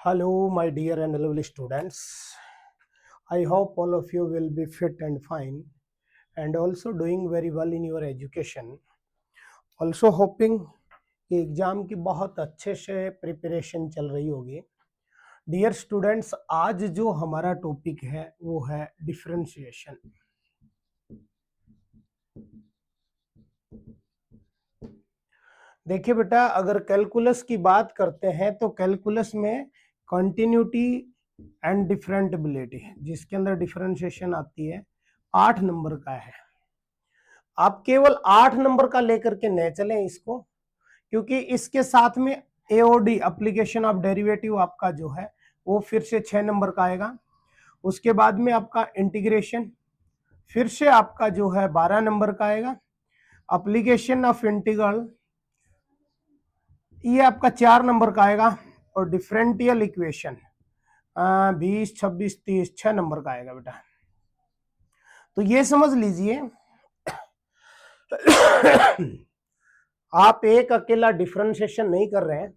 Hello, my dear and lovely students. I hope all of you will be fit and fine and also doing very well in your education. Also hoping कि exam की बहुत अच्छे से preparation चल रही होगी. Dear students, आज जो हमारा टॉपिक है वो है डिफरेंशिएशन. देखिए बेटा, अगर कैलकुलस की बात करते हैं तो कैलकुलस में कंटिन्यूटी एंड डिफरेंटिबिलिटी, जिसके अंदर डिफरेंशिएशन आती है, 8 नंबर का है. आप केवल 8 नंबर का लेकर के न चलें इसको, क्योंकि इसके साथ में एओडी एप्लीकेशन ऑफ डेरिवेटिव आपका जो है वो फिर से 6 नंबर का आएगा. उसके बाद में आपका इंटीग्रेशन फिर से आपका जो है 12 नंबर का आएगा. एप्लीकेशन ऑफ इंटीग्रल ये आपका 4 नंबर का आएगा. और डिफरेंशियल इक्वेशन 20, 26, 30 6 नंबर का आएगा बेटा. तो ये समझ लीजिए आप एक अकेला डिफरेंशिएशन नहीं कर रहे हैं,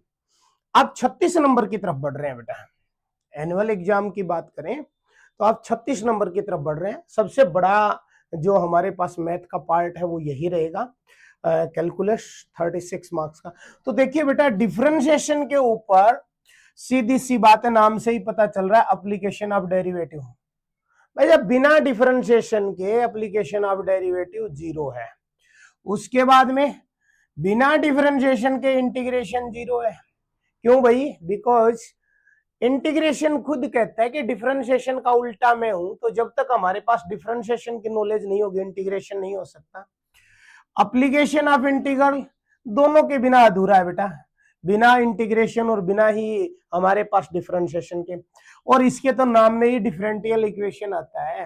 आप 36 नंबर की तरफ बढ़ रहे हैं बेटा. एनुअल एग्जाम की बात करें तो आप 36 नंबर की तरफ बढ़ रहे हैं. सबसे बड़ा जो हमारे पास मैथ का पार्ट है वो यही रहेगा, कैलकुलस 36 मार्क्स का. तो देखिए बेटा, डिफरेंशिएशन के ऊपर सीधी सी बात है, नाम से ही पता चल रहा है, एप्लीकेशन ऑफ डेरिवेटिव. भाई जब बिना डिफरेंशिएशन के एप्लीकेशन ऑफ डेरिवेटिव 0 है, उसके बाद में बिना डिफरेंशिएशन के इंटीग्रेशन 0 है. क्यों भाई? बिकॉज इंटीग्रेशन खुद कहता है कि डिफरेंशिएशन का उल्टा मैं हूं, तो जब तक हमारे पास डिफरेंशिएशन की नॉलेज नहीं होगी इंटीग्रेशन नहीं हो सकता. एप्लीकेशन ऑफ इंटीग्रल दोनों के बिना अधूरा है बेटा, बिना इंटीग्रेशन और बिना ही हमारे पास डिफरेंशिएशन के. और इसके तो नाम में ही डिफरेंशियल इक्वेशन आता है.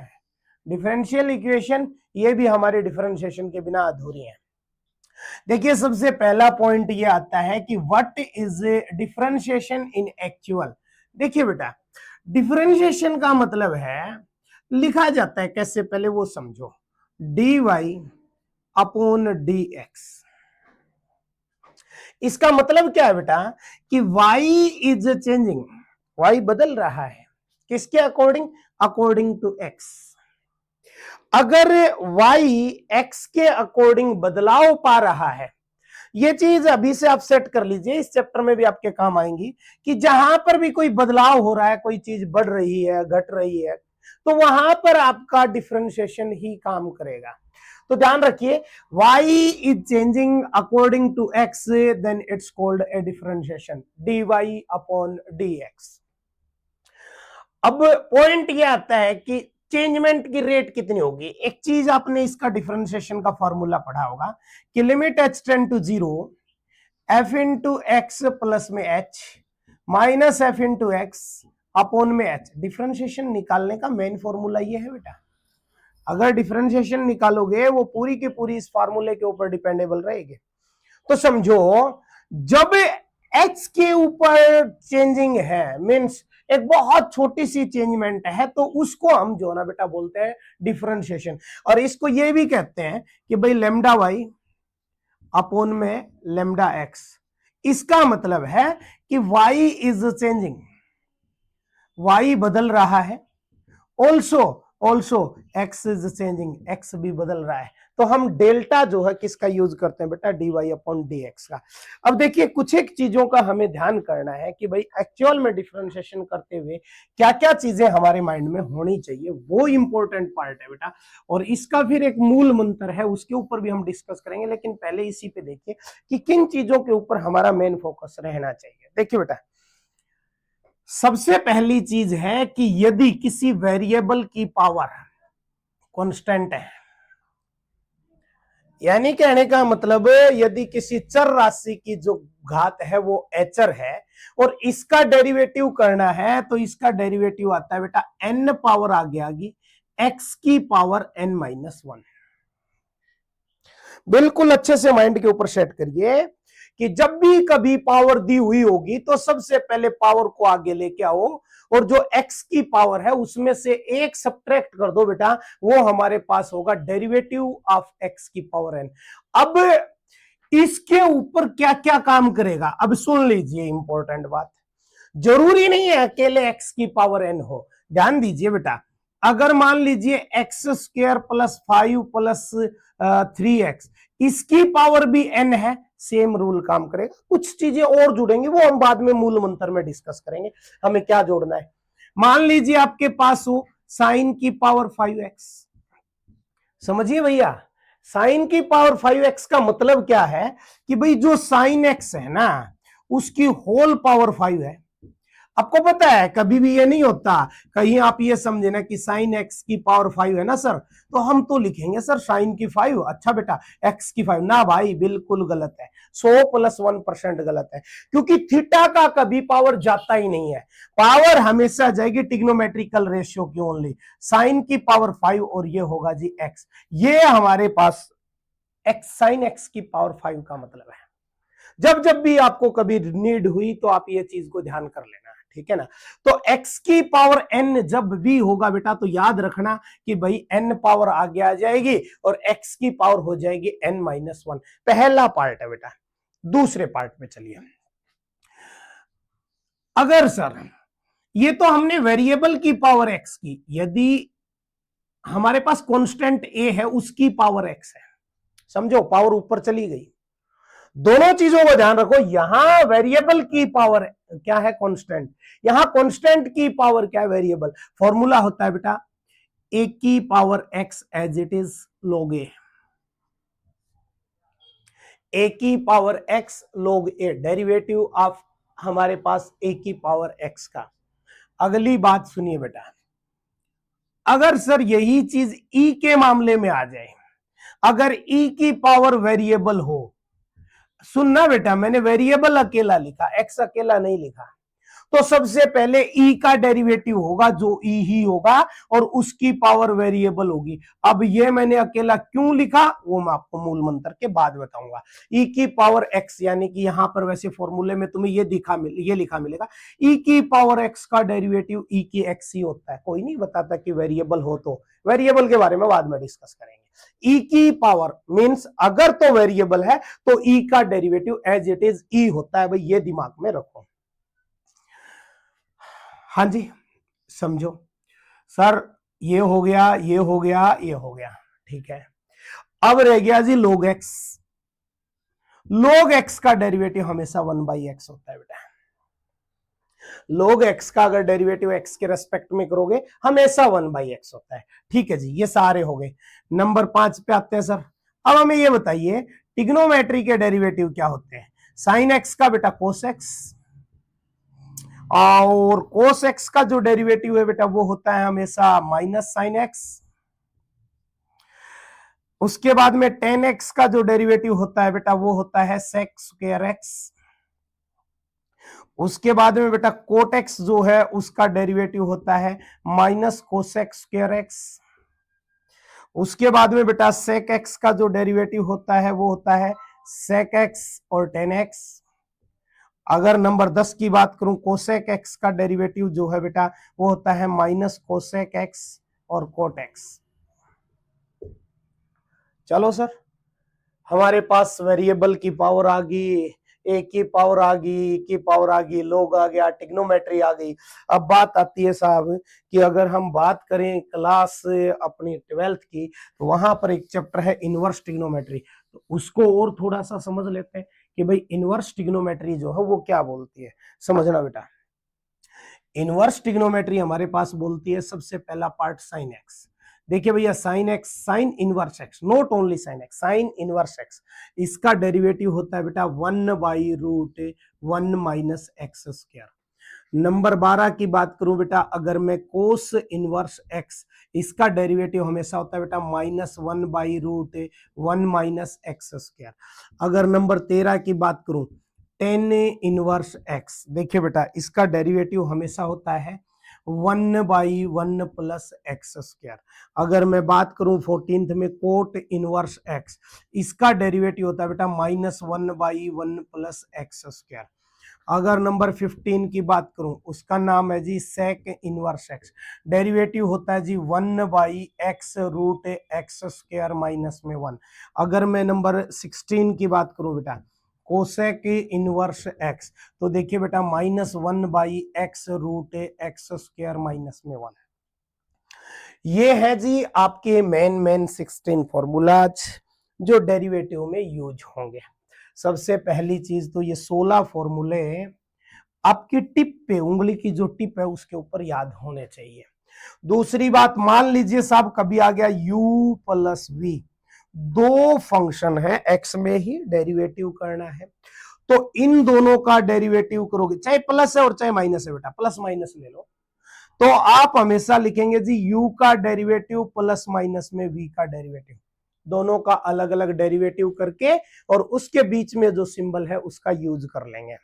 डिफरेंशियल इक्वेशन ये भी हमारे डिफरेंशिएशन के बिना अधूरी है. देखिए, सबसे पहला पॉइंट ये आता है कि what is differentiation in actual. देखिए बेटा, डिफरेंशिएशन का मतलब है, लिखा जाता है कैसे, पहले वो समझो. dy upon dx. इसका मतलब क्या है बेटा कि y इज चेंजिंग, y बदल रहा है. किसके अकॉर्डिंग? According to x. अगर y x के अकॉर्डिंग बदलाव पा रहा है, ये चीज अभी से आप सेट कर लीजिए, इस चैप्टर में भी आपके काम आएंगी, कि जहां पर भी कोई बदलाव हो रहा है, कोई चीज बढ़ रही है, घट रही है, तो वहां पर आपका डिफरेंशिएशन ही काम करेगा. तो ध्यान रखिए, y is changing according to x, then it's called a differentiation, dy upon dx. अब पॉइंट ये आता है कि चेंजमेंट की रेट कितनी होगी. एक चीज आपने इसका डिफरेंशिएशन का फॉर्मूला पढ़ा होगा कि limit h tend to 0 f into x plus में h minus f into x upon में h. डिफरेंशिएशन निकालने का मेन फॉर्मूला ये है बेटा. अगर डिफरेंशिएशन निकालोगे वो पूरी की पूरी इस फार्मूले के ऊपर डिपेंडेबल रहेगी. तो समझो, जब x के ऊपर चेंजिंग है, मींस एक बहुत छोटी सी चेंजमेंट है, तो उसको हम जो ना बेटा बोलते हैं डिफरेंशिएशन. और इसको ये भी कहते हैं कि भाई लेमडा वाई अपॉन में लेमडा एक्स. इसका मतलब है कि y इज चेंजिंग, y बदल रहा है. Also x is changing, x भी बदल रहा है. तो हम डेल्टा जो है किसका यूज करते हैं बेटा? dy अपॉन dx का. अब देखिए, कुछ एक चीजों का हमें ध्यान करना है कि भाई एक्चुअल में डिफरेंशिएशन करते हुए क्या क्या चीजें हमारे माइंड में होनी चाहिए, वो इंपॉर्टेंट पार्ट है बेटा. और इसका फिर एक मूल मंत्र है, उसके ऊपर भी हम डिस्कस करेंगे, लेकिन पहले इसी पे देखिए कि किन चीजों के ऊपर हमारा मेन फोकस रहना चाहिए. देखिए बेटा, सबसे पहली चीज है कि यदि किसी वेरिएबल की पावर कांस्टेंट है, यानी कहने का मतलब यदि किसी चर राशि की जो घात है वो एचर है और इसका डेरिवेटिव करना है, तो इसका डेरिवेटिव आता है बेटा n पावर आगे आगी x की पावर n माइनस 1. बिल्कुल अच्छे से माइंड के ऊपर सेट करिए कि जब भी कभी पावर दी हुई होगी तो सबसे पहले पावर को आगे लेके आओ, और जो x की पावर है उसमें से एक सब्ट्रैक्ट कर दो बेटा, वो हमारे पास होगा डेरिवेटिव ऑफ x की पावर n. अब इसके ऊपर क्या क्या काम करेगा, अब सुन लीजिए इंपॉर्टेंट बात. जरूरी नहीं है अकेले x की पावर n हो। ध्यान दीजिए बेटा, अगर मान लीजिए x square plus 5 plus 3x इसकी पावर भी n है, सेम रूल काम करेगा। कुछ चीजें और जुड़ेंगी, वो हम बाद में मूल मंत्र में डिस्कस करेंगे हमें क्या जोड़ना है। मान लीजिए आपके पास हो साइन की पावर 5x, समझिए भैया, साइन की पावर 5x का मतलब क्या है कि भाई जो साइन x है ना उसकी होल पावर 5 है। आपको पता है कभी भी ये नहीं होता, कहीं आप ये समझे ना कि साइन एक्स की पावर 5 है ना सर, तो हम तो लिखेंगे सर साइन की 5, अच्छा बेटा एक्स की 5, ना भाई बिल्कुल गलत है, 100+1% गलत है, क्योंकि थीटा का कभी पावर जाता ही नहीं है, पावर हमेशा जाएगी ट्रिग्नोमेट्रिकल रेशियो की ओनली, साइन की पावर 5 और ये होगा जी एक्स, ये हमारे पास एक्स साइन एक्स की पावर 5 का मतलब है। जब जब भी आपको कभी नीड हुई तो आप ये चीज को ध्यान कर लेना, ठीक है ना। तो x की पावर n जब भी होगा बेटा तो याद रखना कि भाई n पावर आगे आ जाएगी और x की पावर हो जाएगी n-1। पहला पार्ट है बेटा। दूसरे पार्ट में चलिए, अगर सर ये तो हमने वेरिएबल की पावर x की, यदि हमारे पास कांस्टेंट a है उसकी पावर x है, समझो पावर ऊपर चली गई, दोनों चीजों को ध्यान रखो, यहां वेरिएबल की पावर क्या है कांस्टेंट, यहां कांस्टेंट की पावर क्या है वेरिएबल। फॉर्मूला होता है बेटा a की power x as it is log a की power x log a, derivative of हमारे पास a की पावर x का। अगली बात सुनिए बेटा, अगर सर यही चीज e के मामले में आ जाए, अगर e की पावर वेरिएबल हो, सुनना बेटा मैंने वेरिएबल अकेला लिखा, एक्स अकेला नहीं लिखा, तो सबसे पहले ई का डेरिवेटिव होगा जो ई ही होगा और उसकी पावर वेरिएबल होगी। अब ये मैंने अकेला क्यों लिखा वो मैं आपको मूल मंत्र के बाद बताऊंगा। ई की पावर एक्स, यानी कि यहां पर वैसे फॉर्मूले में तुम्हें ये लिखा मिलेगा ई की पावर एक्स का डेरिवेटिव ई की एक्स ही होता है, कोई नहीं बताता कि वेरिएबल हो, तो वेरिएबल के बारे में बाद में डिस्कस करेंगे। ई की पावर मींस अगर तो वेरिएबल है तो ई का डेरिवेटिव एज इट इज ई होता है, भाई ये दिमाग में रखो। हाँ जी समझो सर, ये हो गया, ये हो गया, ये हो गया, ठीक है। अब रह गया जी log x, log x का डेरिवेटिव हमेशा 1/x होता है बेटा, log x का अगर डेरिवेटिव x के रेस्पेक्ट में करोगे हमेशा 1/x होता है, ठीक है जी। ये सारे हो गए। नंबर 5 पे आते हैं सर, अब हमें ये बताइए ट्रिग्नोमेट्री के डेरिवेटिव क्या होते हैं। साइन x का बेटा कोस x, और कोस एक्स का जो डेरिवेटिव है बेटा वो होता है हमेशा माइनस साइन एक्स। उसके बाद में टेन एक्स का जो डेरिवेटिव होता है बेटा वो होता है सेक स्क्वायर एक्स। उसके बाद में बेटा कोट एक्स जो है उसका डेरिवेटिव होता है माइनस कोसेक स्क्वायर एक्स। उसके बाद में बेटा सेक एक्स का जो डेरिवेटिव होता है वो होता है सेक एक्स और टेन एक्स। अगर नंबर 10 की बात करूं, कोसेक एक्स का डेरिवेटिव जो है बेटा वो होता है माइनस कोसेक एक्स और कोट एक्स। चलो सर, हमारे पास वेरिएबल की पावर आ गई, ए की पावर आ गई, की पावर आ गई, लोग आ गया, ट्रिग्नोमेट्री आ गई। अब बात आती है साहब कि अगर हम बात करें क्लास अपनी 12th की, तो वहां पर एक चैप्टर है इनवर्स ट्रिग्नोमेट्री, तो उसको और थोड़ा सा समझ लेते हैं कि भाई इनवर्स ट्रिग्नोमेट्री जो है वो क्या बोलती है। समझना बेटा, इनवर्स ट्रिग्नोमेट्री हमारे पास बोलती है सबसे पहला पार्ट साइन एक्स। देखिए भैया sine x, sine inverse x, not only sine x, sine inverse x, इसका डेरिवेटिव होता है बेटा 1/√1 माइनस एक्स स्क्वायर। नंबर 12 की बात करूं बेटा, अगर मैं कोस इनवर्स एक्स, इसका डेरिवेटिव हमेशा होता है बेटा -1/√1 माइनस एक्स स्क्वायर। अगर नंबर 13 की बात करूं टेन इनवर्स एक्स, देखिए बेटा इसका डेरिवेटिव हमेशा होता है 1/1 प्लस एक्स स्क्वायर। अगर मैं बात करूं 14th में कोट इनवर्स एक्स, इसका डेरिवेटिव होता है बेटा -1/1 प्लस एक्स स्क्वायर। अगर नंबर 15 की बात करूं, उसका नाम है जी सेक इनवर्स एक्स, डेरिवेटिव होता है जी 1/x√x² -1। अगर मैं नंबर 16 की बात करूं बेटा, कोसेक इनवर्स एक्स, तो देखिए बेटा -1/x√x² -1 है। ये है जी आपके मेन 16 फॉर्मूलाज जो डेरिवेटिव में यूज होंगे। सबसे पहली चीज तो ये 16 फॉर्मूले आपकी टिप पे, उंगली की जो टिप है उसके ऊपर याद होने चाहिए। दूसरी बात, मान लीजिए साहब कभी आ गया u प्लस v, दो फंक्शन है x में ही डेरिवेटिव करना है, तो इन दोनों का डेरिवेटिव करोगे, चाहे प्लस है और चाहे माइनस है बेटा, प्लस माइनस ले लो, तो आप हमेशा लिखेंगे जी u का डेरिवेटिव प्लस माइनस में v का डेरिवेटिव, दोनों का अलग अलग डेरिवेटिव करके और उसके बीच में जो सिंबल है उसका यूज कर लेंगे।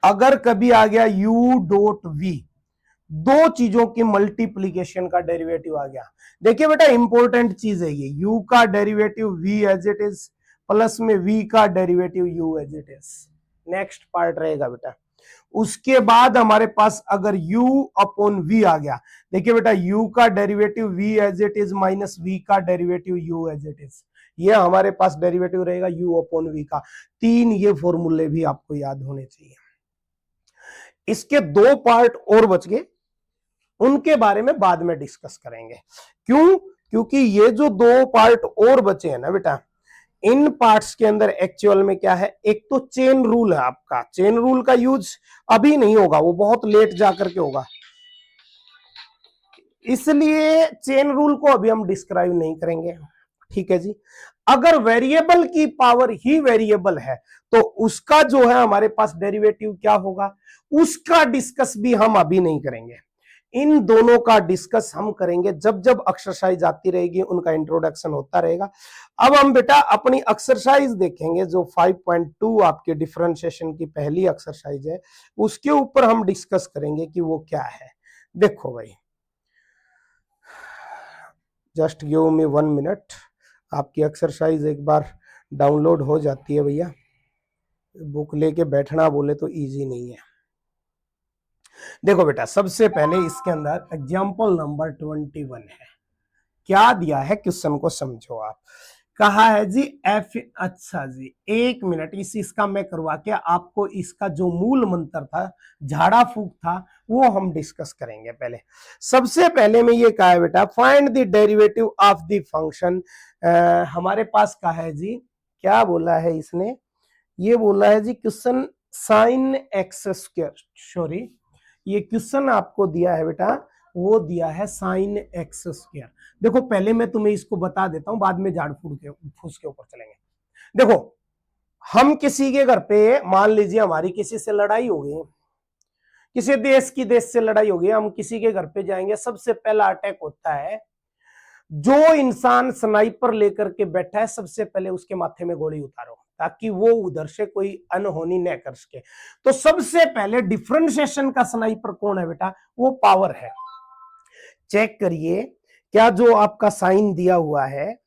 अगर कभी आ गया u डॉट v, दो चीजों की मल्टीप्लीकेशन का डेरिवेटिव आ गया, देखिए बेटा इंपॉर्टेंट चीज है ये, u का derivative v as it is plus में v का derivative u as it is, next part रहेगा बेटा। उसके बाद हमारे पास अगर u अपॉन v आ गया, देखिए बेटा u का derivative v as it is minus v का derivative u as it is, ये हमारे पास डेरिवेटिव रहेगा u अपॉन v का। तीन ये फॉर्मूले भी आपको याद होने चाहिए। इसके दो पार्ट और बच गए, उनके बारे में बाद में डिस्कस करेंगे। क्यों? क्योंकि ये जो दो पार्ट और बचे हैं ना बेटा, इन पार्ट्स के अंदर एक्चुअल में क्या है, एक तो चेन रूल है आपका, चेन रूल का यूज अभी नहीं होगा, वो बहुत लेट जाकर के होगा, इसलिए चेन रूल को अभी हम डिस्क्राइब नहीं करेंगे, ठीक है जी। अगर वेरिएबल की पावर ही वेरिएबल है तो उसका जो है हमारे पास डेरिवेटिव क्या होगा, उसका डिस्कस भी हम अभी नहीं करेंगे। इन दोनों का डिस्कस हम करेंगे जब जब एक्सरसाइज आती रहेगी, उनका इंट्रोडक्शन होता रहेगा। अब हम बेटा अपनी एक्सरसाइज देखेंगे जो 5.2 आपके डिफरेंशिएशन की पहली एक्सरसाइज है, उसके ऊपर हम डिस्कस करेंगे कि वो क्या है। देखो भाई, जस्ट गिव मी 1 मिनट, आपकी एक्सरसाइज एक बार डाउनलोड हो जाती है भैया, बुक लेके बैठना बोले तो इजी नहीं है। देखो बेटा, सबसे पहले इसके अंदर एग्जांपल नंबर 21 है, क्या दिया है क्वेश्चन को समझो आप। कहा है जी एफ, अच्छा जी एक मिनट, इसका मैं करवा के आपको इसका जो मूल मंत्र था, झाड़ा फूक था, वो हम डिस्कस करेंगे। पहले सबसे पहले में ये कहा है बेटा, find the derivative of the function. हमारे पास कहा है जी, क्या बोला है इसने, ये बोला है जी question sign x square, sorry ये क्वेश्चन आपको दिया है बेटा, वो दिया है साइन एक्स स्क्वायर। देखो पहले मैं तुम्हें इसको बता देता हूं, बाद में झाड़ फूस के ऊपर चलेंगे। देखो हम किसी के घर पे, मान लीजिए हमारी किसी से लड़ाई हो गई, किसी देश से लड़ाई हो गई, हम किसी के घर पे जाएंगे, सबसे पहला अटैक होता है, जो इंसान स्नाइपर लेकर के बैठा है सबसे पहले उसके माथे में गोली उतारो, ताकि वो उधर से कोई अनहोनी न कर सके। तो सबसे पहले डिफरेंशिएशन का स्नाइपर कौन है बेटा, वो पावर है। चेक करिए, क्या जो आपका साइन दिया हुआ है,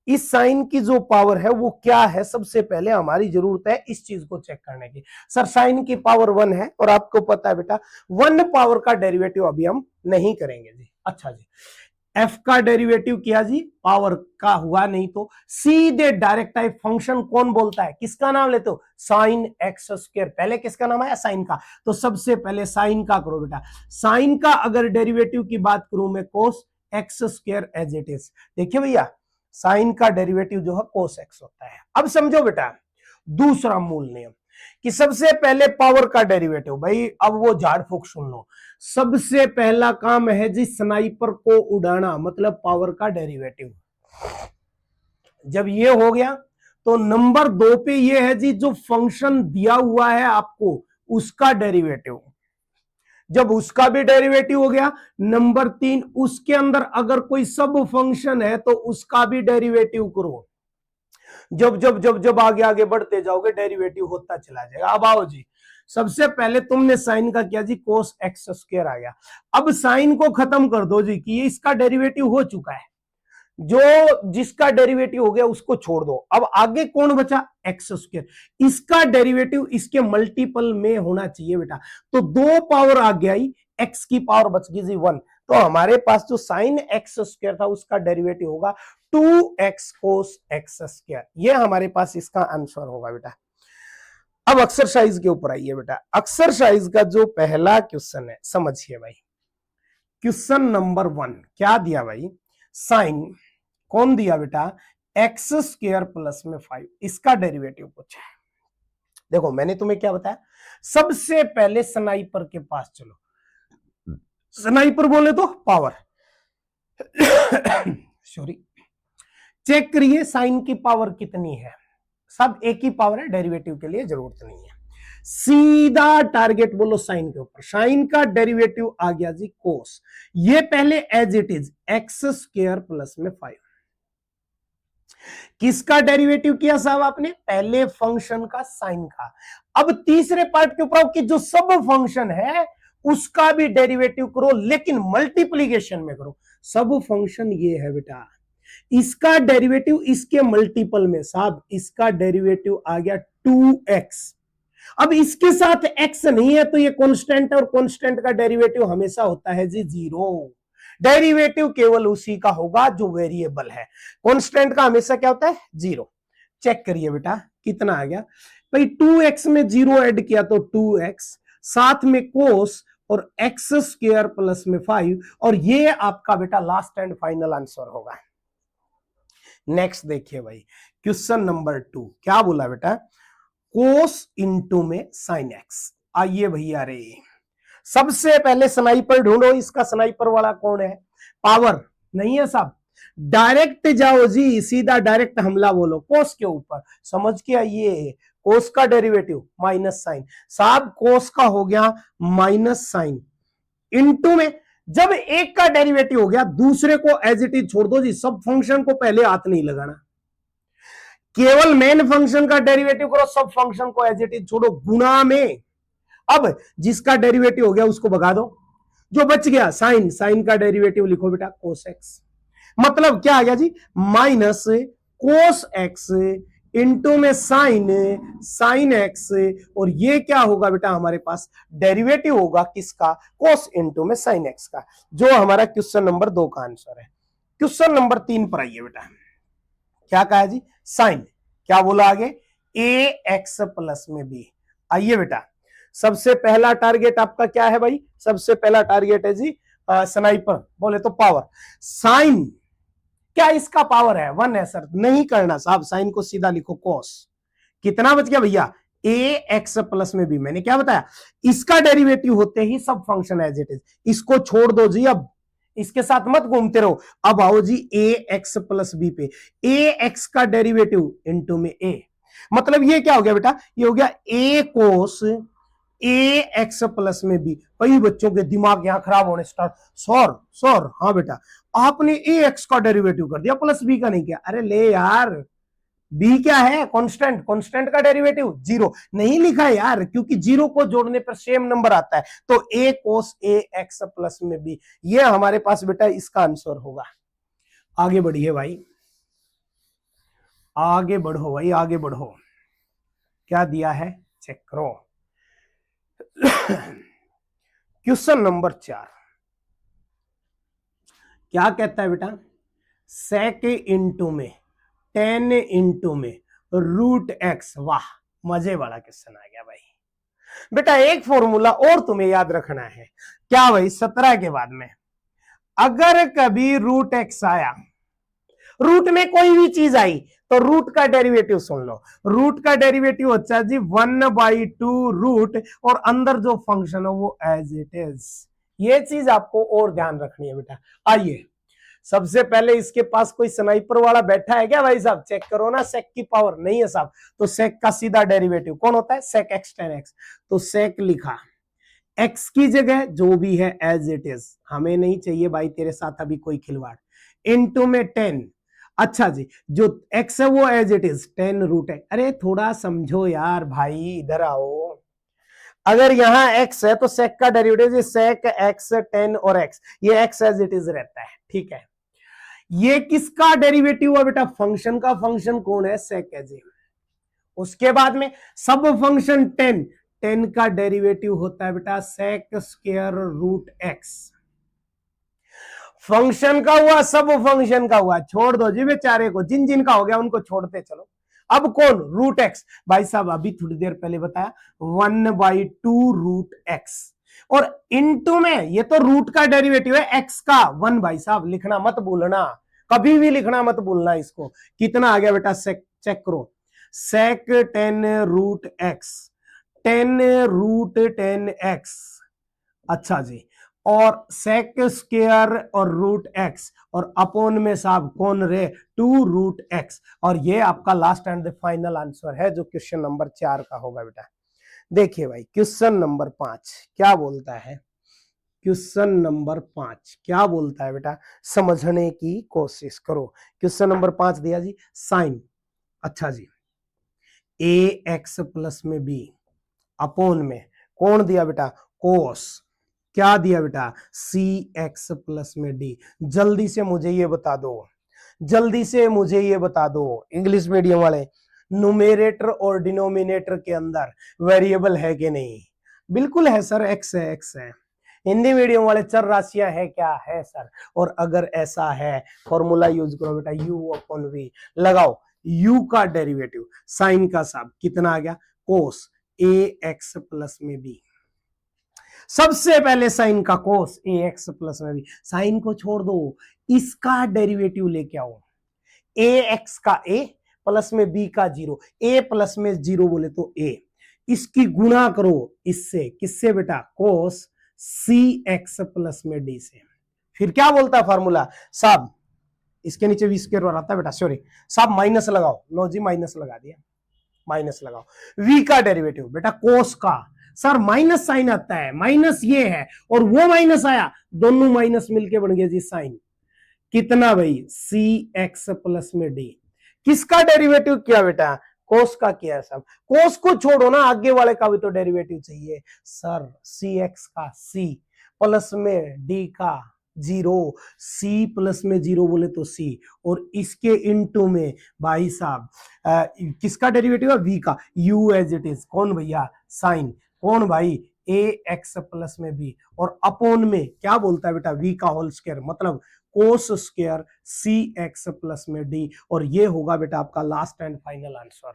इस साइन की जो पावर है वो क्या है, सबसे पहले हमारी जरूरत है इस चीज को चेक करने की। सर साइन की पावर 1 है, और आपको पता है बेटा 1 पावर का डेरिवेटिव अभी हम नहीं करेंगे जी। अच्छा जी, एफ का डेरिवेटिव किया जी, पावर का हुआ नहीं तो सीधे डायरेक्ट टाइप फंक्शन कौन बोलता है, किसका नाम लेते हो, साइन एक्स स्क्वायर। पहले किसका नाम आया, साइन का, तो सबसे पहले साइन का करो बेटा। साइन का अगर डेरिवेटिव की बात करूं मैं, cos x square as it is. देखिए भैया, साइन का डेरिवेटिव जो है कोस एक्स होता है। अब समझो बेटा दूसरा मूल नियम, कि सबसे पहले पावर का डेरिवेटिव, भाई अब वो झाड़ फूक सुन लो, सबसे पहला काम है जी स्नाइपर को उड़ाना, मतलब पावर का डेरिवेटिव। जब ये हो गया तो नंबर 2 पे ये है जी जो फंक्शन दिया हुआ है आपको, उसका डेरिवेटिव। जब उसका भी डेरिवेटिव हो गया, नंबर 3 उसके अंदर अगर कोई सब फंक्शन है तो उसका भी डेरिवेटिव करो। जब जब जब जब आगे आगे बढ़ते जाओगे डेरिवेटिव होता चला जाएगा। अब आओ जी, सबसे पहले तुमने साइन का किया जी, कोस एक्स स्क्वायर आ गया। अब साइन को खत्म कर दो जी, कि ये इसका डेरिवेटिव हो चुका है, जो जिसका डेरिवेटिव हो गया उसको छोड़ दो। अब आगे कौन बचा, एक्स स्क्वायर, इसका डेरिवेटिव इसके मल्टीपल में होना चाहिए बेटा। तो 2 पावर आगे आई, एक्स की पावर बच गई जी 1, तो हमारे पास जो साइन एक्स स्क्वायर था उसका डेरिवेटिव होगा 2x कोस एक्स स्क्वायर। ये हमारे पास इसका आंसर होगा बेटा। अब एक्सरसाइज के ऊपर आइए बेटा। एक्सरसाइज का जो पहला क्वेश्चन है समझिए भाई। क्वेश्चन नंबर 1 क्या दिया भाई, साइन कौन दिया बेटा, एक्स स्क्वायर प्लस में 5, इसका डेरिवेटिव पूछा है। देखो मैंने तुम्हें क्या बताया, सबसे पहले स्नाइपर के पास चलो। स्नाइपर बोले तो पावर सॉरी, चेक करिए साइन की पावर कितनी है, सब एक ही पावर है, डेरिवेटिव के लिए जरूरत नहीं है। सीधा टारगेट बोलो साइन के ऊपर। साइन का डेरिवेटिव आ गया जी कोस, ये पहले as it is x square plus में 5। किसका डेरिवेटिव किया साहब आपने, पहले फंक्शन का साइन का। अब तीसरे पार्ट के ऊपर कि जो सब फंक्शन है उसका भी डेरिवेटिव करो, लेकिन मल्टीप्लीकेशन में करो। सब फंक्शन ये है बेटा, इसका डेरिवेटिव इसके मल्टीपल में, साहब इसका डेरिवेटिव आ गया 2x। अब इसके साथ x नहीं है तो ये कांस्टेंट है, और कांस्टेंट का डेरिवेटिव हमेशा होता है जी 0। डेरिवेटिव केवल उसी का होगा जो वेरिएबल है, कांस्टेंट का हमेशा क्या होता है 0। चेक करिए बेटा कितना आ गया भाई, 2x में 0 ऐड किया तो 2x, साथ में कोस और एक्स स्क्वायर प्लस में 5, और ये आपका बेटा लास्ट एंड फाइनल आंसर होगा। नेक्स्ट देखिए भाई, क्वेश्चन नंबर 2 क्या बोला बेटा, कोस इंटू में साइन एक्स। आइए भैया रे, सबसे पहले स्नाइपर ढूंढो, इसका स्नाइपर वाला कौन है, पावर नहीं है साहब, डायरेक्ट जाओ जी, सीधा डायरेक्ट हमला बोलो कोस के ऊपर। समझ के आइए, कोस का डेरिवेटिव माइनस साइन, साहब कोस का हो गया माइनस साइन, इंटू में जब एक का डेरिवेटिव हो गया दूसरे को एज इट इज छोड़ दो जी, सब फंक्शन को पहले हाथ नहीं लगाना, केवल मेन फंक्शन का डेरिवेटिव करो, सब फंक्शन को एज इट इज छोड़ो, गुणा में। अब जिसका डेरिवेटिव हो गया उसको भगा दो, जो बच गया साइन, साइन का डेरिवेटिव लिखो बेटा कोस एक्स। मतलब क्या आ गया जी, माइनस कोस एक्स इंटू में साइन, साइन एक्स, और ये क्या होगा बेटा हमारे पास डेरिवेटिव होगा किसका, कोस इंटू में साइन एक्स का, जो हमारा क्वेश्चन नंबर 2 का आंसर है। क्वेश्चन नंबर 3 पर आइए बेटा, क्या कहा जी, साइन क्या बोला आगे, ए एक्स प्लस में बी। आइए बेटा, सबसे पहला टारगेट आपका क्या है भाई, सबसे पहला टारगेट है जी स्नाइपर बोले तो पावर। साइन क्या इसका पावर है 1 है सर, नहीं करना साहब, साइन को सीधा लिखो कोस। कितना बच गया भैया, ए एक्स प्लस में बी। मैंने क्या बताया, इसका डेरिवेटिव होते ही सब फंक्शन एज इट इज, इसको छोड़ दो जी, अब इसके साथ मत घूमते रहो। अब आओ जी ए एक्स प्लस बी पे, ए एक्स का डेरिवेटिव इंटू में ए, मतलब ये क्या हो गया बेटा, ये हो गया ए कोस ए एक्स प्लस में बी। कई बच्चों के दिमाग यहां खराब होने स्टार्ट, सर सर हाँ बेटा आपने ए एक्स का डेरिवेटिव कर दिया प्लस बी का नहीं किया। अरे ले यार, बी क्या है कांस्टेंट, कांस्टेंट का डेरिवेटिव 0 नहीं लिखा यार, क्योंकि 0 को जोड़ने पर सेम नंबर आता है, तो ए कोस ए एक्स प्लस में बी, ये हमारे पास बेटा इसका आंसर होगा। आगे बढ़िए भाई, आगे बढ़ो भाई, आगे बढ़ो, क्या दिया है चेक करो। क्वेश्चन नंबर 4 क्या कहता है बेटा, सेक इंटू में 10 इंटू में रूट एक्स। वाह मजे वाला क्वेश्चन आ गया भाई। बेटा एक फॉर्मूला और तुम्हें याद रखना है, क्या भाई 17 के बाद में अगर कभी रूट एक्स आया, रूट में कोई भी चीज आई तो रूट का डेरिवेटिव सुन लो, रूट का डेरिवेटिव होता है जी 1/2 रूट, और अंदर जो फंक्शन है वो एज इट इज। ये चीज आपको और ध्यान रखनी है बेटा। आइए सबसे पहले इसके पास कोई स्नाइपर वाला बैठा है क्या भाई साहब, चेक करो ना, सेक की पावर नहीं है साहब, तो सेक का सीधा डेरिवेटिव कौन होता है, सेक एक्स टेन एक्स। तो सेक लिखा, एक्स की जगह जो भी है एज इट इज, हमें नहीं चाहिए भाई तेरे साथ अभी कोई खिलवाड़, इनटू में 10। अच्छा जी, जो x है वो एज इट इज 10 रूट है। अरे थोड़ा समझो यार भाई, इधर आओ, अगर यहां x है तो sec का डेरिवेटिव sec x 10 और x, ये x एज इट इज रहता है, ठीक है। ये किसका डेरिवेटिव हुआ बेटा, फंक्शन का, फंक्शन कौन है sec है जी। उसके बाद में सब फंक्शन 10 का डेरिवेटिव होता है बेटा sec square root x। Function का हुआ, सब फंक्शन का हुआ, छोड़ दो जी बेचारे को, जिन जिन का हो गया उनको छोड़ते चलो। अब कौन, रूट एक्स, भाई साहब अभी थोड़ी देर पहले बताया 1/2 रूट एक्स, और इनटू में ये तो रूट का डेरिवेटिव है एक्स का 1, भाई साहब लिखना मत भूलना, कभी भी लिखना मत भूलना इसको। कितना आ गया बेटा, चेक करो, सेक 10 रूट एक्स, 10 रूट 10 एक्स, अच्छा जी, और सेक स्क्वायर और रूट एक्स, और अपोन में साहब कौन रे, 2 रूट एक्स, और ये आपका last and the final answer है जो क्वेश्चन नंबर 4 का होगा बेटा। देखिए भाई क्वेश्चन नंबर 5 क्या बोलता है, क्वेश्चन नंबर 5 क्या बोलता है बेटा, समझने की कोशिश करो। क्वेश्चन नंबर 5 दिया जी साइन, अच्छा जी, ए एक्स प्लस में बी अपोन में कौन दिया बेटा, कोस, क्या दिया बेटा, सी एक्स प्लस में डी। जल्दी से मुझे ये बता दो, जल्दी से मुझे ये बता दो, इंग्लिश मीडियम वाले, न्यूमेरेटर और डिनोमिनेटर के अंदर वेरिएबल है कि नहीं? बिल्कुल है सर, एक्स है, एक्स है। हिंदी मीडियम वाले चर राशियां है क्या, है सर। और अगर ऐसा है फॉर्मूला यूज करो बेटा, u अपॉन वी लगाओ, u का डेरिवेटिव साइन का साहब कितना आ गया, कोस ए एक्स प्लस में बी। सबसे पहले साइन का कोस ए एक्स प्लस में बी, साइन को छोड़ दो, इसका डेरिवेटिव लेके आओ, ए एक्स का ए प्लस में बी का 0, ए प्लस में 0 बोले तो ए, इसकी गुणा करो इससे, किससे बेटा, कोस सी एक्स प्लस में डी से। फिर क्या बोलता है फार्मूला साहब, इसके नीचे वी स्क्वायर आता है बेटा, सॉरी साहब माइनस लगाओ, लो जी माइनस लगा दिया, माइनस लगाओ, वी का डेरिवेटिव बेटा कोस का, सर माइनस साइन आता है, माइनस ये है और वो माइनस आया, दोनों माइनस मिलके बन गया जी साइन, कितना भाई, सी एक्स प्लस में डी। किसका डेरिवेटिव किया बेटा, कोस का किया सब, कोस को छोड़ो ना, आगे वाले का भी तो डेरिवेटिव चाहिए सर, सी एक्स का सी प्लस में डी का 0, सी प्लस में 0 बोले तो सी, और इसके इनटू में भाई साहब किसका डेरिवेटिव है, वी का, यू एज इट इज, कौन भैया, साइन, कौन भाई, ए एक्स प्लस में बी, और अपोन में क्या बोलता है बेटा, वी का होल स्क्वायर, मतलब cos square C x plus में डी, और ये होगा बेटा आपका लास्ट एंड फाइनल आंसर,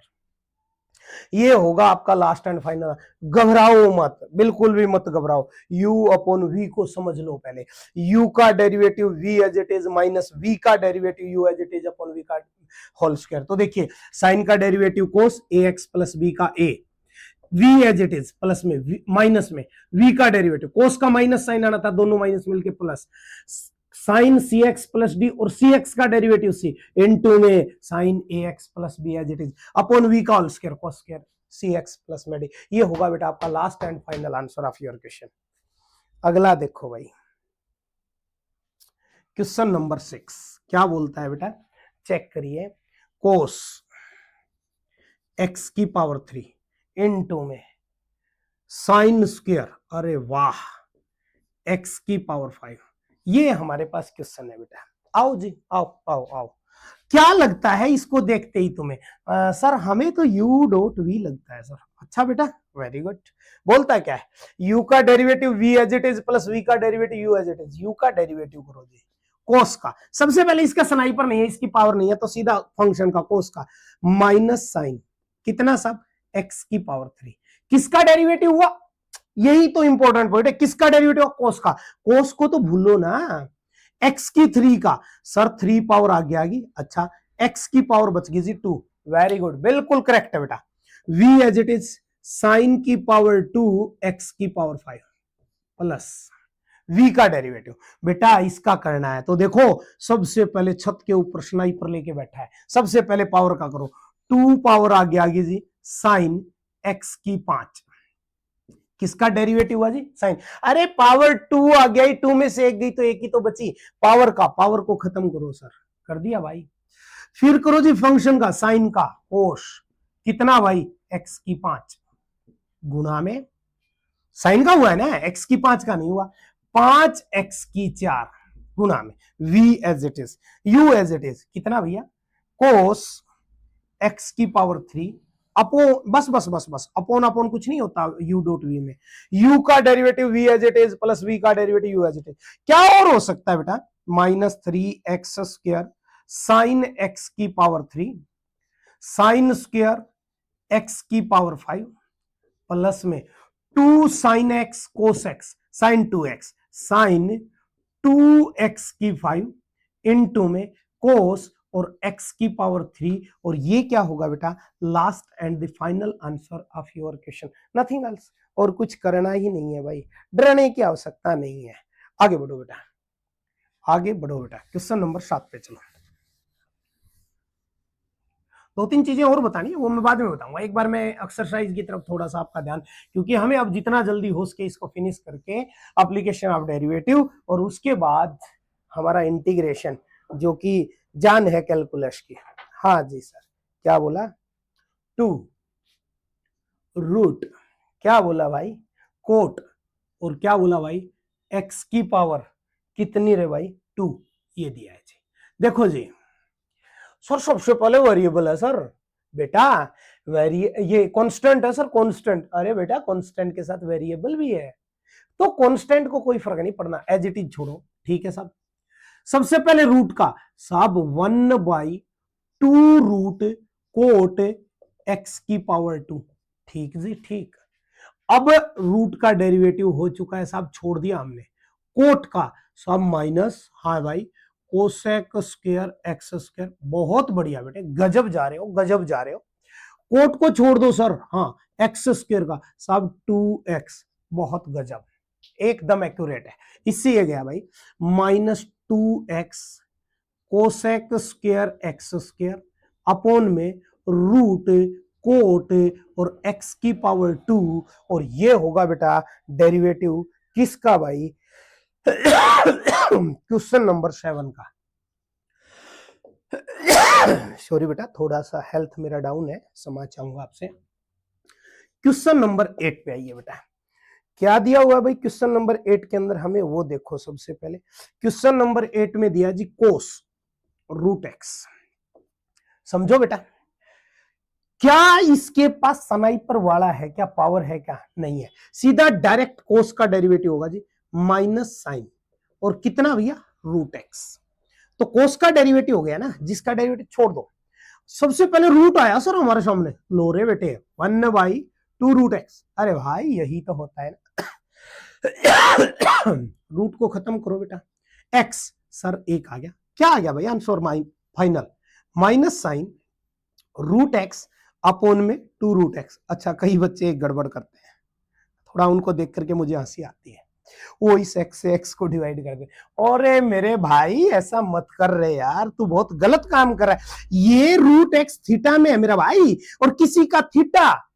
ये होगा आपका लास्ट एंड फाइनल। घबराओ मत, बिल्कुल भी मत घबराओ, u अपॉन v को समझ लो पहले, u का derivative v as it is minus v का derivative u as it is upon v का होल स्क्वायर। तो देखिए साइन का derivative cos a x plus B का a, v as it is plus में माइनस में v का derivative, cos का माइनस साइन आना था, दोनों माइनस मिलके plus, sine C x plus D और सी एक्स का डेरिवेटिव सी, इनटू में sine A x plus B as it is upon V का whole square cos square C x plus में डी। ये होगा बेटा आपका last and final answer of your question. अगला देखो भाई क्वेश्चन नंबर 6 क्या बोलता है बेटा, चेक करिए, कोस एक्स की पावर 3 इनटू में साइन स्क्वायर, अरे वाह, एक्स की पावर 5, ये हमारे पास क्वेश्चन है बेटा। आओ जी, आओ आओ आओ, क्या लगता है इसको देखते ही तुम्हें, सर हमें तो u डॉट वी लगता है सर, अच्छा बेटा वेरी गुड। बोलता है क्या है, u का derivative v as it is plus v का derivative u as it is, u का डेरिवेटिव करो जी कोस का, सबसे पहले इसका स्नाइपर नहीं है, इसकी पावर नहीं है, तो सीधा फंक्शन का कोस का माइनस साइन कितना सब x की पावर 3, किसका डेरिवेटिव हुआ, यही तो इंपॉर्टेंट पॉइंट है, किसका डेरिवेटिव, कोस का, कोस को तो भूलो ना, x की 3 का, सर 3 पावर आगे आ गई, अच्छा x की पावर बच गई जी 2, वेरी गुड, बिल्कुल करेक्ट है बेटा, v as it is sine की पावर 2 x की पावर 5 प्लस v का डेरिवेटिव, बेटा इसका करना है तो देखो सबसे पहले छत के ऊपर स्नाइपर लेके बैठा है, सबसे पहले पावर का करो, 2 पावर आगे आ गई जी साइन x की 5, किसका डेरिवेटिव हुआ जी, साइन, अरे पावर 2 आ गया, 2 में से एक गई तो एक ही तो बची, पावर का, पावर को खत्म करो सर, कर दिया भाई, फिर करो जी फंक्शन का, साइन का कोस कितना भाई, x की 5 गुना में साइन का हुआ है ना, x की 5 का नहीं हुआ, 5x की 4 गुना में v as it is, u as it is कितना भैया, कोस x की पावर 3 अपोन, बस बस बस बस अपोन अपोन कुछ नहीं होता u डॉट वी में, u का derivative v as it is plus v का derivative u as it is, क्या और हो सकता है बेटा, minus 3x square sine x की पावर 3 साइन स्क्वायर एक्स की पावर 5 प्लस में 2 sine x cos x sine 2x sine 2x की 5 इनटू में कोस और x की पावर 3 और ये क्या होगा बेटा last and the final answer of your question, nothing else. और कुछ करना ही नहीं है भाई, डरने की आवश्यकता नहीं है। आगे बढ़ो बेटा, आगे बढ़ो बेटा, क्वेश्चन नंबर 7 पे चलो। 2-3 चीजें और बतानी है, वो मैं बाद में बताऊंगा। एक बार मैं एक्सरसाइज की तरफ थोड़ा सा आपका ध्यान, क्योंकि हमें अब जितना जल्दी हो सके इसको फिनिश करके एप्लीकेशन ऑफ डेरिवेटिव और उसके बाद हमारा इंटीग्रेशन जो कि जान है कैलकुलस की। हाँ जी सर, क्या बोला 2 रूट, क्या बोला भाई कोट, और क्या बोला भाई x की पावर कितनी रे भाई 2, ये दिया है जी। देखो जी सर सबसे पहले वेरिएबल है सर बेटा, ये कांस्टेंट है सर, कांस्टेंट। अरे बेटा कांस्टेंट के साथ वेरिएबल भी है, तो कांस्टेंट को कोई फर्क नहीं पड़ना, एज इट इज छोड़ो, ठीक है साहब। सबसे पहले रूट का साहब 1/2 रूट कोट x की पावर 2, ठीक जी ठीक। अब रूट का डेरिवेटिव हो चुका है साहब, छोड़ दिया हमने। कोट का साहब माइनस, हाँ भाई कोसेक स्क्वायर एक्स स्क्वायर, बहुत बढ़िया बेटे, गजब जा रहे हो, गजब जा रहे हो। कोट को छोड़ दो सर, हाँ एक्स स्क्वायर का साहब 2x, बहुत गजब, एकदम एक्यूरेट है। इससे ये गया भाई -2x cosec square x square upon में रूट कोट और x की पावर 2, और ये होगा बेटा डेरिवेटिव किसका भाई क्वेश्चन नंबर 7 का। सॉरी बेटा, थोड़ा सा हेल्थ मेरा डाउन है, क्षमा चाहूंगा आपसे। क्वेश्चन नंबर 8 पे आइए बेटा, क्या दिया हुआ है भाई क्वेश्चन नंबर 8 के अंदर, हमें वो देखो। सबसे पहले क्वेश्चन नंबर 8 में दिया जी कोस रूट एक्स, समझो बेटा, क्या इसके पास स्नाइपर वाला है, क्या पावर है, क्या नहीं है। सीधा डायरेक्ट कोस का डेरिवेटिव होगा जी माइनस साइन और कितना भैया रूट एक्स, तो कोस का डेरिवेटिव हो गया ना, जिसका डेरिवेटिव छोड़ दो। सबसे पहले रूट आया सर हमारे सामने, लो रे बेटे 1/2 रूट एक्स, अरे भाई यही तो होता है ना। रूट को खत्म करो बेटा, एक्स सर 1 आ गया, क्या आ गया भाई answer final minus sine root x upon में 2 रूट एक्स। अच्छा कई बच्चे एक गड़बड़ करते हैं, थोड़ा उनको देख करके मुझे हंसी आती है, वो इस एक्स से एक्स को डिवाइड कर दे। अरे मेरे भाई ऐसा मत कर रहे यार, तू बहुत गलत काम कर रहा है। ये रूट एक्स थीटा में है मेरा भाई, और किसी का थीटा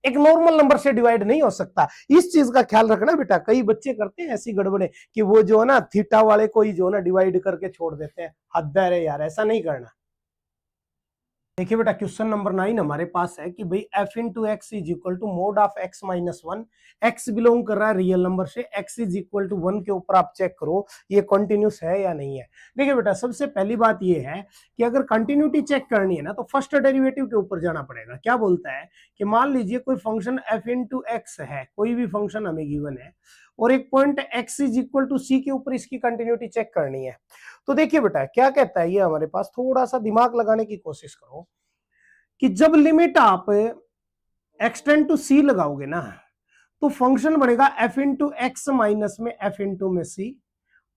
एक नॉर्मल नंबर से डिवाइड नहीं हो सकता, इस चीज का ख्याल रखना बेटा। कई बच्चे करते हैं ऐसी गड़बड़े कि वो जो है ना थीटा वाले को ही जो है ना डिवाइड करके छोड़ देते हैं, हद है यार, ऐसा नहीं करना। देखिए बेटा क्वेश्चन नंबर 9 हमारे पास है कि भाई f into x is equal to mod of x minus 1, x belong कर रहा है रियल नंबर से, x इज इक्वल टू 1 के ऊपर आप चेक करो ये कंटिन्यूस है या नहीं है। देखिए बेटा सबसे पहली बात ये है कि अगर कंटिन्यूटी चेक करनी है ना तो फर्स्ट डेरिवेटिव के ऊपर जाना पड़ेगा। क्या बोलता है कि मान लीजिए कोई फंक्शन f इंटू एक्स है, कोई भी फंक्शन हमें गिवन है, और एक point x is equal to c के ऊपर इसकी कंटिन्यूटी चेक करनी है। तो देखिए बेटा क्या कहता है ये हमारे पास, थोड़ा सा दिमाग लगाने की कोशिश करो कि जब लिमिट आप एक्सटेंड टू सी लगाओगे ना तो फंक्शन बनेगा f इंटू एक्स माइनस में f इंटू में सी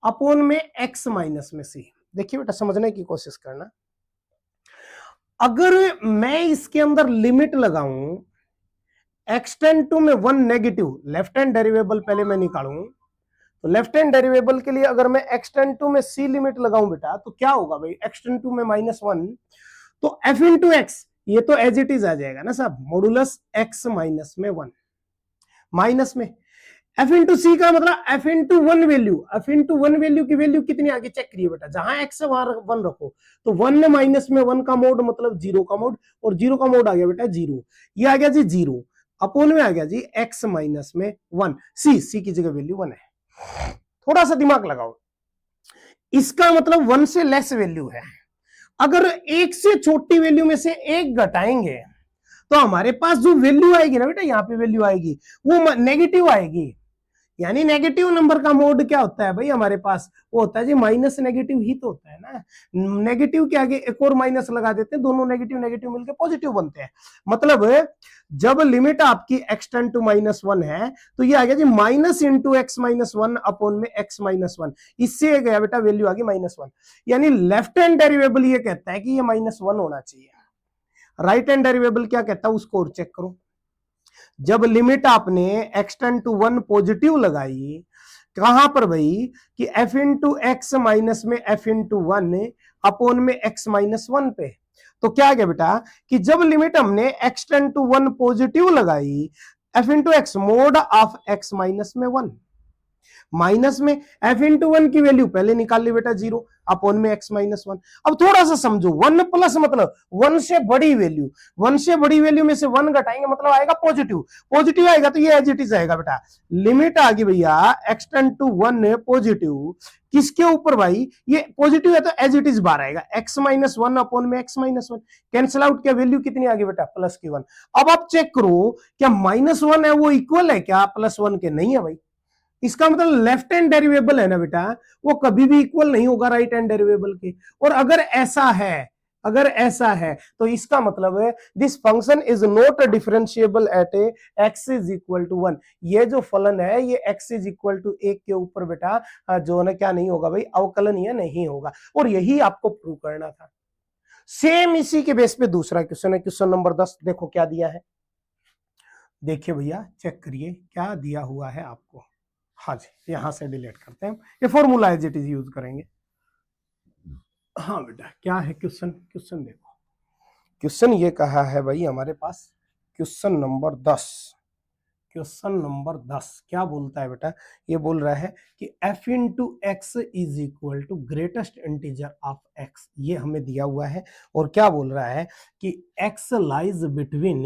अपॉन में x माइनस में सी। देखिए बेटा समझने की कोशिश करना, अगर मैं इसके अंदर लिमिट लगाऊं एक्सटेंड टू में 1 नेगेटिव, लेफ्ट हैंड डेरिवेबल पहले मैं निकालूं, तो लेफ्ट हैंड डेरिवेबल के लिए अगर मैं एक्सटेंड टू में सी लिमिट लगाऊं बेटा तो क्या होगा भाई, एक्सटेंड टू में -1, तो f इंटू एक्स ये तो एज इट इज आ जाएगा ना साहब, मॉडुलस x माइनस में 1 माइनस में f इंटू सी का मतलब f into 1 value, f into 1 value की वैल्यू कितनी आगे चेक करिए बेटा, जहां x है वहां 1 रखो, तो 1 माइनस में 1 का मोड मतलब 0 का मोड, और 0 का मोड आ गया बेटा 0, ये आ गया जी 0 अपॉन में आ गया जी x माइनस में 1, सी की जगह वैल्यू 1 है। थोड़ा सा दिमाग लगाओ, इसका मतलब 1 से लेस वैल्यू है, अगर एक से छोटी वैल्यू में से एक घटाएंगे तो हमारे पास जो वैल्यू आएगी ना बेटा, यहां पे वैल्यू आएगी वो नेगेटिव आएगी, यानी नेगेटिव नंबर का मोड क्या होता है भाई हमारे पास, वो होता है जी माइनस नेगेटिव ही तो होता है ना। नेगेटिव के आगे एक और माइनस लगा देते हैं, दोनों नेगेटिव नेगेटिव मिलकर पॉजिटिव बनते हैं। मतलब जब लिमिट आपकी x टेंड टू -1 है तो ये आ गया जी minus into x minus one upon में x माइनस वन, इससे गया बेटा वैल्यू आ गई -1। यानी लेफ्ट हैंड डेरिवेबल ये कहता है कि ये -1 होना चाहिए, राइट हैंड डेरिवेबल क्या कहता है उसको और चेक करो। जब लिमिट आपने x टेंड टू 1 पॉजिटिव लगाई, कहां पर भाई कि f इंटू एक्स माइनस में f इंटू 1 अपॉन में x माइनस 1 पे, तो क्या आ गया बेटा कि जब लिमिट हमने x टेंड टू 1 पॉजिटिव लगाई, f into x mode of x minus में 1, माइनस में f इंटू 1 की वैल्यू पहले निकाल ली बेटा 0 अपॉन में x माइनस 1। अब थोड़ा सा समझो, 1 प्लस मतलब 1 से बड़ी वैल्यू, 1 से बड़ी वैल्यू में से 1 घटाएंगे मतलब आएगा पॉजिटिव, पॉजिटिव आएगा तो ये एज इट इज आएगा बेटा। लिमिट आ गई भैया x टेंड टू 1 पॉजिटिव, किसके ऊपर भाई, ये पॉजिटिव है तो एज इट इज बाहर आएगा x माइनस 1 अपॉन में x माइनस 1, कैंसिल आउट, क्या वैल्यू कितनी आ गई बेटा प्लस की 1। अब आप चेक करो क्या -1 है वो इक्वल है क्या +1 के, नहीं है भाई। इसका मतलब लेफ्ट हैंड डेरिवेबल है ना बेटा, वो कभी भी इक्वल नहीं होगा राइट हैंड डेरिवेबल के। और अगर ऐसा है, अगर ऐसा है तो इसका मतलब है this function is not differentiable at x is equal to 1। ये जो फलन है ये एक्स इज इक्वल टू 1 के ऊपर बेटा जो है क्या नहीं होगा भाई, अवकलनीय नहीं होगा। और यही आपको प्रूव करना था। सेम इसी के बेस पे दूसरा क्वेश्चन है, क्वेश्चन नंबर 10। देखो क्या दिया है, देखिए भैया चेक करिए क्या दिया हुआ है आपको। हाँ जी, यहां से डिलीट करते हैं, ये formula as it is use करेंगे। हाँ बेटा क्या है क्वेश्चन, क्वेश्चन देखो, क्वेश्चन ये कहा है भाई हमारे पास, क्वेश्चन नंबर 10, क्वेश्चन नंबर 10 क्या बोलता है बेटा, ये बोल रहा है कि f into x is equal to greatest integer of x, ये हमें दिया हुआ है। और क्या बोल रहा है कि x लाइज बिटवीन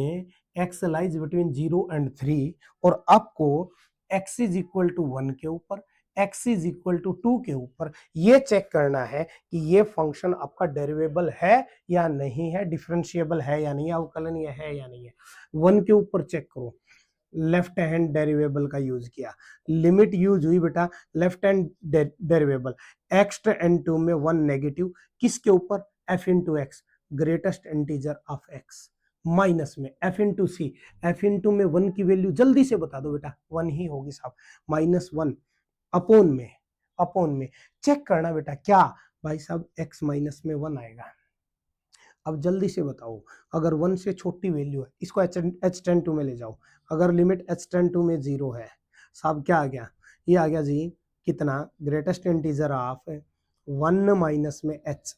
0 एंड 3, और आपको x इज इक्वल टू 1 के ऊपर, x इज इक्वल टू 2 के ऊपर ये चेक करना है कि ये फंक्शन आपका डेरिवेबल है या नहीं है, डिफरेंशिएबल है या नहीं है, अवकलनीय है या नहीं है। 1 के ऊपर चेक करो, लेफ्ट हैंड डेरिवेबल का यूज किया, लिमिट यूज हुई बेटा left hand derivable, x tends to में 1 नेगेटिव, किसके ऊपर, f into x greatest integer of x, minus में f into c, f into में 1 की वैल्यू जल्दी से बता दो बेटा 1 ही होगी साहब, -1 अपॉन में चेक करना बेटा क्या भाई साहब x माइनस में 1 आएगा। अब जल्दी से बताओ, अगर 1 से छोटी वैल्यू है इसको h टेंड टू में ले जाओ, अगर लिमिट h टेंड टू में 0 है साहब क्या आ गया, ये आ गया जी कितना, ग्रेटेस्ट इंटीजर ऑफ 1 माइनस में h,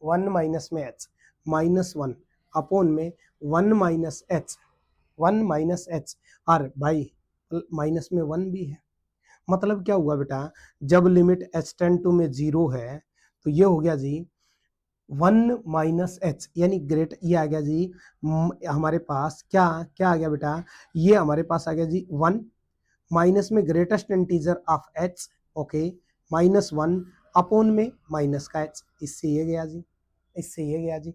1 माइनस में h -1 अपॉन में 1 माइनस h, 1 माइनस h, और भाई माइनस में 1 भी है। मतलब क्या हुआ बेटा, जब लिमिट h टेंड टू में 0 है तो ये हो गया जी 1 माइनस एच, यानी ग्रेट, ये आ गया जी हमारे पास क्या क्या आ गया बेटा, ये हमारे पास आ गया जी 1 माइनस में greatest integer of H, okay, -1 upon में माइनस का एच, इससे ये गया जी, इससे ये गया जी,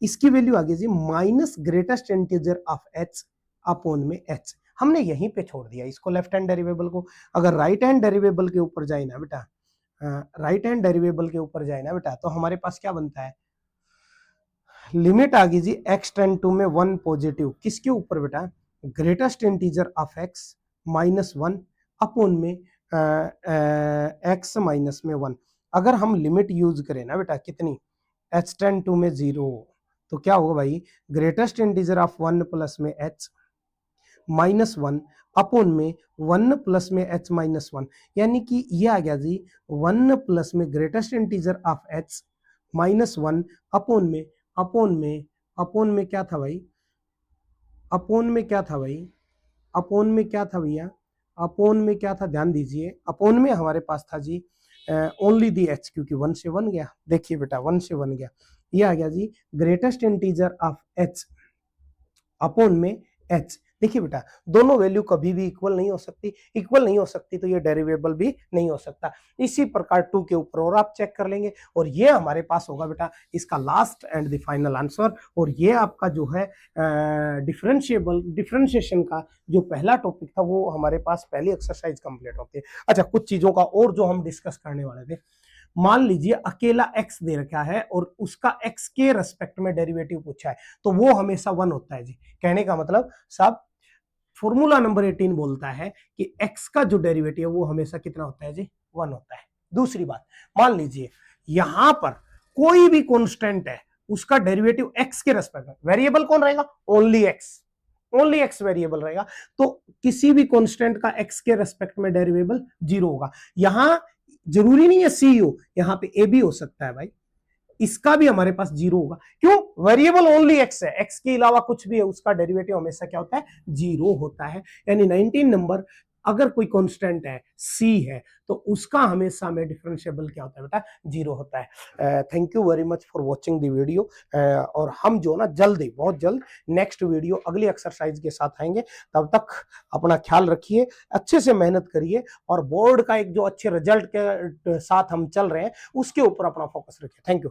इसकी वैल्यू आ गई जी minus greatest integer of h upon में एच। हमने यहीं पे छोड़ दिया इसको लेफ्ट हैंड डेरिवेबल को। अगर राइट हैंड डेरिवेबल के ऊपर जाए ना बेटा, राइट हैंड डेरिवेबल के ऊपर जाए ना बेटा, तो हमारे पास क्या बनता है, लिमिट आ गई जी x टेंड टू में 1 पॉजिटिव, किसके ऊपर बेटा, greatest integer of x -1 upon में x माइनस में 1। अगर हम लिमिट यूज करें ना बेटा कितनी, h टेंड टू में 0, तो क्या होगा भाई, ग्रेटेस्ट इंटीजर ऑफ 1 प्लस में h -1 अपॉन में 1 प्लस में h -1, यानी कि ये आ गया जी 1 प्लस में greatest integer of h -1 upon में अपॉन में क्या था भाई, अपॉन में क्या था भाई, अपॉन में क्या था भैया, अपॉन में क्या था, ध्यान दीजिए, अपॉन में हमारे पास था जी ओनली दी एच, क्योंकि 1 से 1 गया, देखिए बेटा 1 से 1 गया, ये आ गया जी greatest integer of h upon में एच, देखिए बेटा, दोनों वैल्यू कभी भी इक्वल नहीं हो सकती, इक्वल नहीं हो सकती तो ये डेरिवेबल भी नहीं हो सकता। इसी प्रकार 2 के ऊपर और आप चेक कर लेंगे और ये हमारे पास होगा बेटा इसका last and the final answer. और ये आपका जो है डिफरेंशिएशन का जो पहला टॉपिक था वो हमारे पास पहली एक्सरसाइज कंप्लीट होती है। अच्छा, कुछ चीजों का और जो हम डिस्कस करने वाले थे, मान लीजिए अकेला x दे रखा है और उसका x के रेस्पेक्ट में डेरिवेटिव पूछा है, तो वो हमेशा 1 होता है जी। कहने का मतलब साहब फॉर्मूला नंबर 18 बोलता है कि x का जो डेरिवेटिव है वो हमेशा कितना होता है जी, 1 होता है। दूसरी बात, मान लीजिए यहां पर कोई भी कांस्टेंट है, उसका डेरिवेटिव x के रेस्पेक्ट में, वेरिएबल कौन रहेगा, ओनली x वेरिएबल रहेगा, तो किसी भी कांस्टेंट का x के रेस्पेक्ट में डेरिवेबल 0 होगा। यहां जरूरी नहीं है सी हो, यहां पे ए भी हो सकता है भाई, इसका भी हमारे पास 0 होगा। क्यों, वेरिएबल ओनली x है, x के अलावा कुछ भी है उसका डेरिवेटिव हमेशा क्या होता है, 0 होता है। यानी 19 नंबर अगर कोई कांस्टेंट है c है तो उसका हमेशा में डिफरेंशिएबल क्या होता है बेटा, 0 होता है। Thank you very much for watching the video. और हम जो ना जल्द ही, बहुत जल्द नेक्स्ट वीडियो अगली एक्सरसाइज के साथ आएंगे। तब तक अपना ख्याल रखिए, अच्छे से मेहनत करिए और बोर्ड का एक जो अच्छे रिजल्ट के साथ हम चल रहे हैं उसके ऊपर अपना फोकस रखिए। Thank you.